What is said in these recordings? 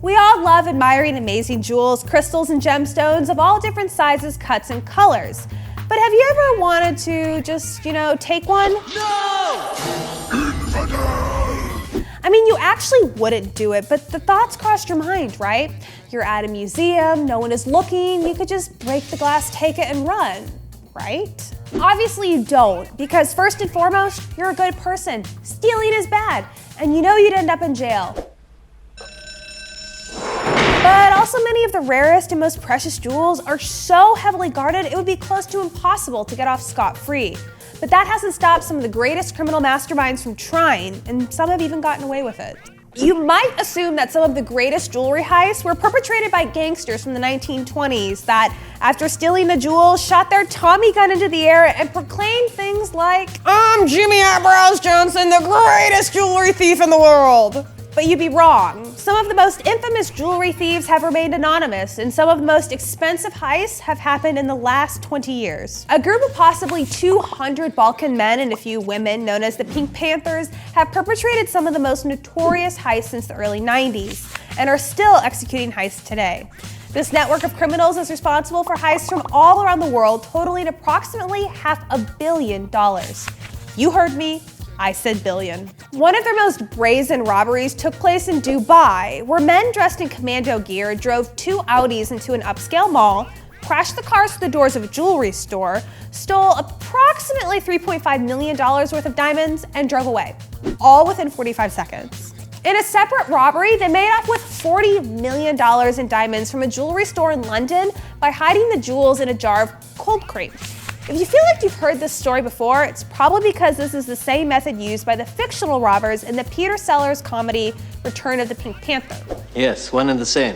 We all love admiring amazing jewels, crystals, and gemstones of all different sizes, cuts, and colors. But have you ever wanted to just, take one? No! I mean, you actually wouldn't do it, but the thoughts crossed your mind, right? You're at a museum, no one is looking, you could just break the glass, take it, and run, right? Obviously you don't, because first and foremost, you're a good person. Stealing is bad, and you know you'd end up in jail. But also many of the rarest and most precious jewels are so heavily guarded it would be close to impossible to get off scot-free. But that hasn't stopped some of the greatest criminal masterminds from trying, and some have even gotten away with it. You might assume that some of the greatest jewelry heists were perpetrated by gangsters from the 1920s that, after stealing the jewels, shot their Tommy gun into the air and proclaimed things like, "I'm Jimmy Eyebrows Johnson, the greatest jewelry thief in the world." But you'd be wrong. Some of the most infamous jewelry thieves have remained anonymous, and some of the most expensive heists have happened in the last 20 years. A group of possibly 200 Balkan men and a few women, known as the Pink Panthers, have perpetrated some of the most notorious heists since the early 90s, and are still executing heists today. This network of criminals is responsible for heists from all around the world, totaling approximately $500 million. You heard me. I said billion. One of their most brazen robberies took place in Dubai, where men dressed in commando gear drove two Audis into an upscale mall, crashed the cars to the doors of a jewelry store, stole approximately $3.5 million worth of diamonds, and drove away, all within 45 seconds. In a separate robbery, they made off with $40 million in diamonds from a jewelry store in London by hiding the jewels in a jar of cold cream. If you feel like you've heard this story before, it's probably because this is the same method used by the fictional robbers in the Peter Sellers comedy Return of the Pink Panther. Yes, one and the same.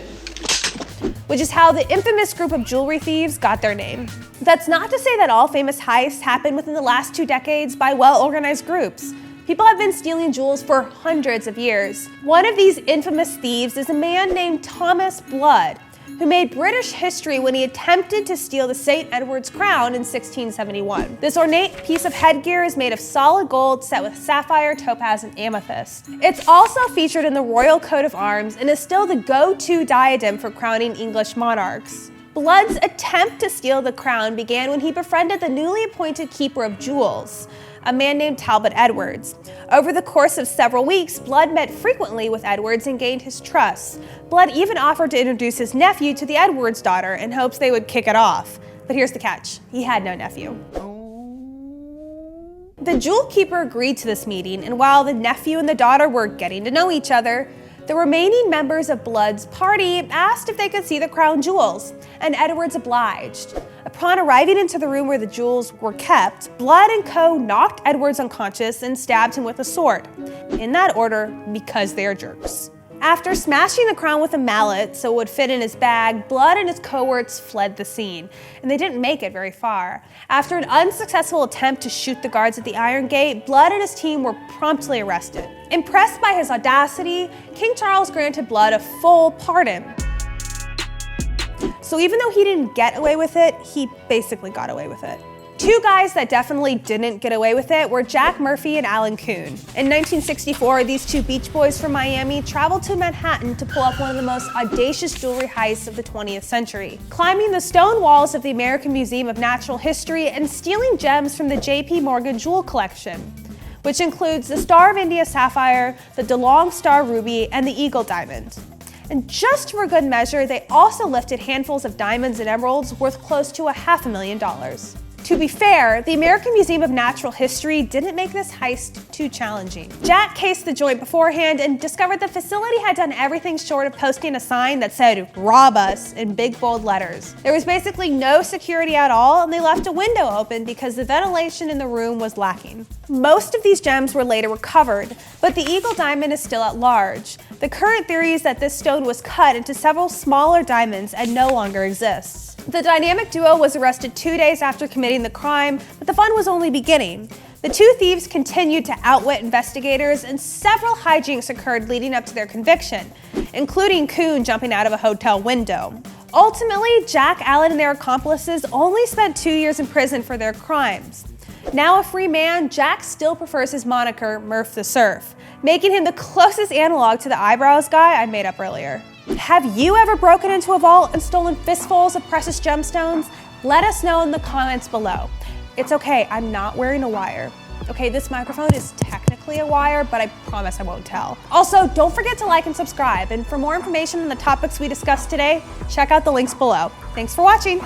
Which is how the infamous group of jewelry thieves got their name. That's not to say that all famous heists happened within the last 2 decades by well-organized groups. People have been stealing jewels for hundreds of years. One of these infamous thieves is a man named Thomas Blood, who made British history when he attempted to steal the St. Edward's crown in 1671. This ornate piece of headgear is made of solid gold set with sapphire, topaz, and amethyst. It's also featured in the royal coat of arms and is still the go-to diadem for crowning English monarchs. Blood's attempt to steal the crown began when he befriended the newly appointed Keeper of Jewels, a man named Talbot Edwards. Over the course of several weeks, Blood met frequently with Edwards and gained his trust. Blood even offered to introduce his nephew to the Edwards daughter in hopes they would kick it off. But here's the catch, he had no nephew. The jewel keeper agreed to this meeting, and while the nephew and the daughter were getting to know each other, the remaining members of Blood's party asked if they could see the crown jewels, and Edwards obliged. Upon arriving into the room where the jewels were kept, Blood and Co. knocked Edwards unconscious and stabbed him with a sword. In that order, because they are jerks. After smashing the crown with a mallet so it would fit in his bag, Blood and his cohorts fled the scene, and they didn't make it very far. After an unsuccessful attempt to shoot the guards at the Iron Gate, Blood and his team were promptly arrested. Impressed by his audacity, King Charles granted Blood a full pardon. So even though he didn't get away with it, he basically got away with it. 2 guys that definitely didn't get away with it were Jack Murphy and Alan Kuhn. In 1964, these 2 Beach Boys from Miami traveled to Manhattan to pull off one of the most audacious jewelry heists of the 20th century, climbing the stone walls of the American Museum of Natural History and stealing gems from the J.P. Morgan Jewel Collection, which includes the Star of India sapphire, the DeLong Star ruby, and the Eagle diamond. And just for good measure, they also lifted handfuls of diamonds and emeralds worth close to $500,000. To be fair, the American Museum of Natural History didn't make this heist too challenging. Jack cased the joint beforehand and discovered the facility had done everything short of posting a sign that said, "Rob us," in big bold letters. There was basically no security at all, and they left a window open because the ventilation in the room was lacking. Most of these gems were later recovered, but the Eagle diamond is still at large. The current theory is that this stone was cut into several smaller diamonds and no longer exists. The dynamic duo was arrested 2 days after committing the crime, but the fun was only beginning. The 2 thieves continued to outwit investigators, and several hijinks occurred leading up to their conviction, including Kuhn jumping out of a hotel window. Ultimately, Jack Allen and their accomplices only spent 2 years in prison for their crimes. Now a free man, Jack still prefers his moniker, Murph the Surf, making him the closest analog to the eyebrows guy I made up earlier. Have you ever broken into a vault and stolen fistfuls of precious gemstones? Let us know in the comments below. It's okay, I'm not wearing a wire. Okay, this microphone is technically a wire, but I promise I won't tell. Also, don't forget to like and subscribe. And for more information on the topics we discussed today, check out the links below. Thanks for watching.